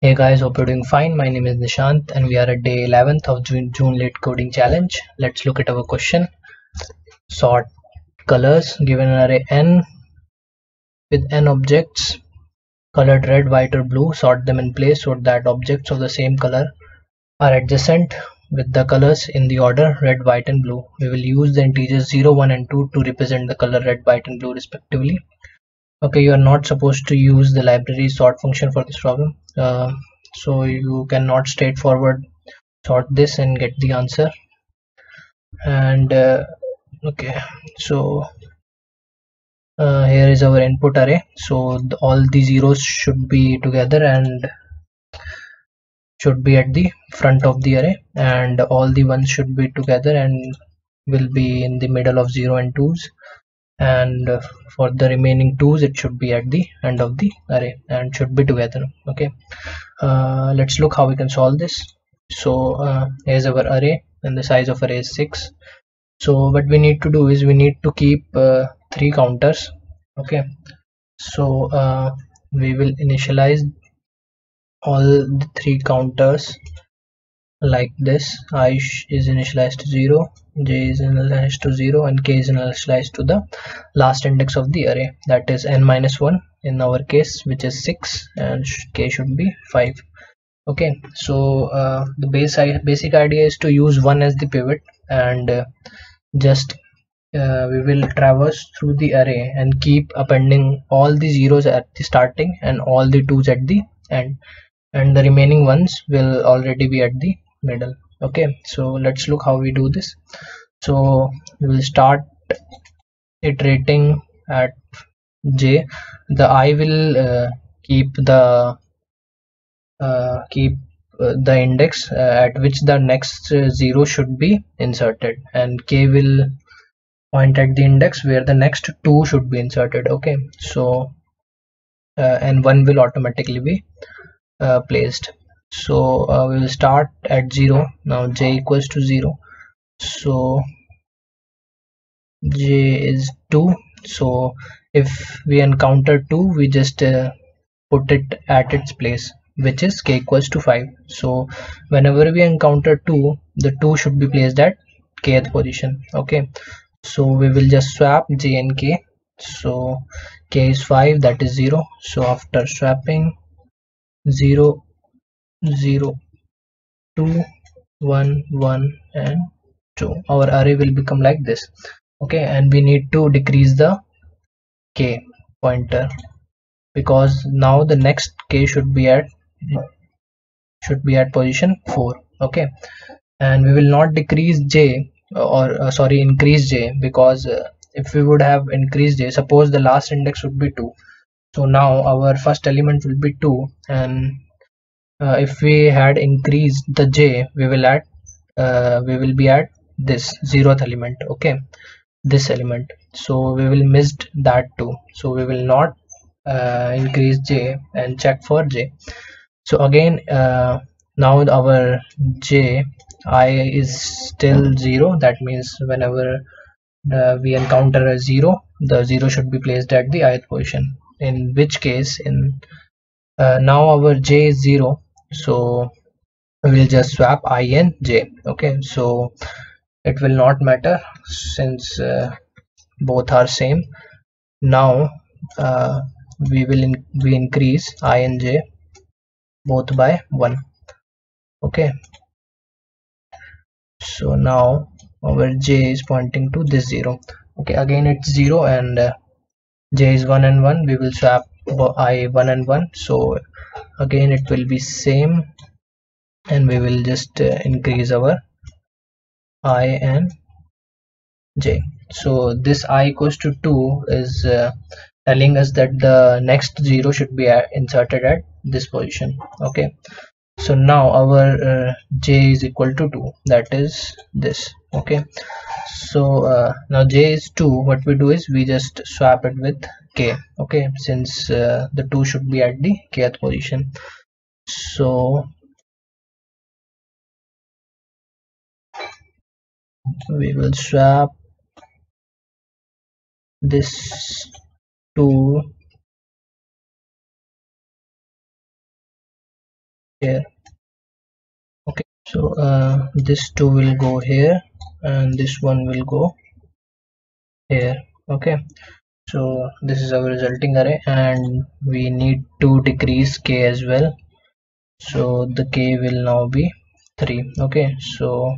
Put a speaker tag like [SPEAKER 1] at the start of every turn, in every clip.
[SPEAKER 1] Hey guys, hope you're doing fine. My name is Nishant and we are at day 11th of June Late Coding Challenge. Let's look at our question. Sort colors given an array n with n objects colored red, white or blue. Sort them in place so that objects of the same color are adjacent with the colors in the order red, white and blue. We will use the integers 0, 1 and 2 to represent the color red, white and blue respectively. Okay, you are not supposed to use the library sort function for this problem. So you cannot straightforward sort this and get the answer. And okay, so here is our input array. So all the zeros should be together and should be at the front of the array, and all the ones should be together and will be in the middle of 0 and 2's, and for the remaining 2's it should be at the end of the array and should be together. Okay, let's look how we can solve this. So here's our array and the size of array is 6. So what we need to do is we need to keep 3 counters. Okay, so we will initialize all the 3 counters like this. I is initialized to 0, j is initialized to 0 and k is initialized to the last index of the array, that is n minus 1 in our case, which is 6, and k should be 5. Okay, so the basic idea is to use 1 as the pivot, and just we will traverse through the array and keep appending all the zeros at the starting and all the 2's at the end, and the remaining ones will already be at the middle. Okay, so let's look how we do this. So we will start iterating at j. The I will keep the index at which the next 0 should be inserted, and k will point at the index where the next 2 should be inserted. Okay, so and 1 will automatically be placed. So we will start at 0. Now j equals to 0, so j is 2. So if we encounter 2, we just put it at its place, which is k equals to 5. So whenever we encounter 2, the 2 should be placed at kth position. Okay, so we will just swap j and k. So k is 5, that is 0. So after swapping 0, 0, 2, 1, 1 and 2, our array will become like this. Okay, and we need to decrease the k pointer because now the next k should be at position 4. Okay, and we will not decrease j or sorry, increase j, because if we would have increased j, suppose the last index would be 2, so now our first element will be 2, and if we had increased the j, we will be at this 0th element. Okay, this element, so we will missed that too, so we will not increase j and check for j. So again, now our j I is still 0, that means whenever we encounter a 0, the 0 should be placed at the ith position, in which case now our j is 0, so we'll just swap I and j. Okay, so it will not matter since both are same. Now we increase I and j both by 1. Okay, so now our j is pointing to this 0. Okay, again it's 0 and j is 1 and 1. We will swap I 1 and 1, so again it will be same, and we will just increase our I and j. So this I equals to 2 is telling us that the next 0 should be inserted at this position. Okay, so now our j is equal to 2, that is this. Okay, so now j is 2, what we do is we just swap it with k. Okay, since the 2 should be at the kth position, so we will swap this 2 here. Okay, so this two will go here and this one will go here. Okay, so this is our resulting array and we need to decrease k as well, so the k will now be 3. Okay, so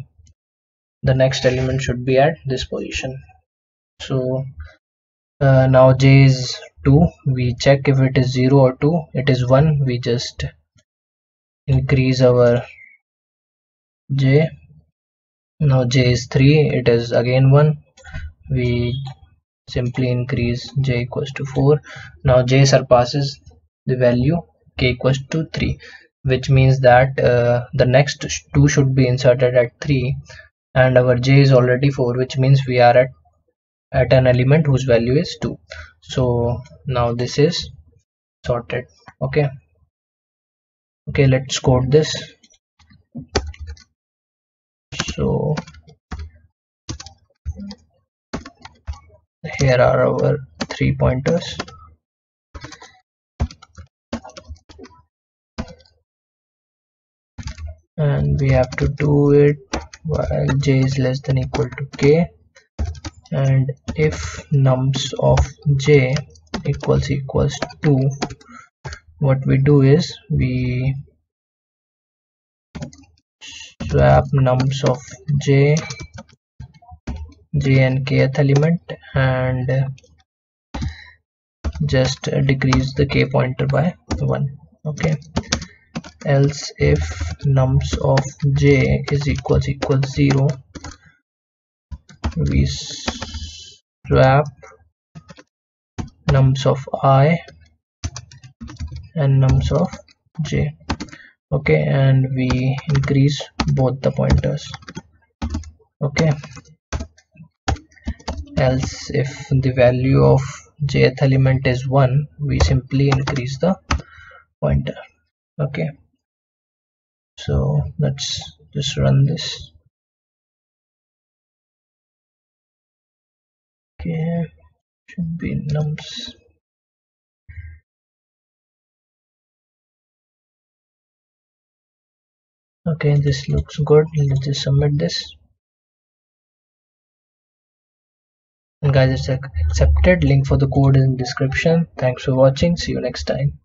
[SPEAKER 1] the next element should be at this position. So now j is 2, we check if it is 0 or 2. It is 1, we just increase our j. Now j is 3, it is again 1, we simply increase j equals to 4. Now j surpasses the value k equals to 3, which means that the next 2 should be inserted at 3, and our j is already 4, which means we are at an element whose value is 2. So now this is sorted. Okay, let's code this. So here are our 3 pointers, and we have to do it while j is less than equal to k, and if nums of j equals 2, what we do is we swap nums of j and kth element and just decrease the k pointer by 1. Okay, else if nums of j is equals 0, we swap nums of I and nums of j. Okay, and we increase both the pointers. Okay, else if the value of jth element is 1, we simply increase the pointer. Okay, so let's just run this. Okay, should be nums. Okay, this looks good. Let's just submit this. And guys, it's accepted. Link for the code is in description. Thanks for watching. See you next time.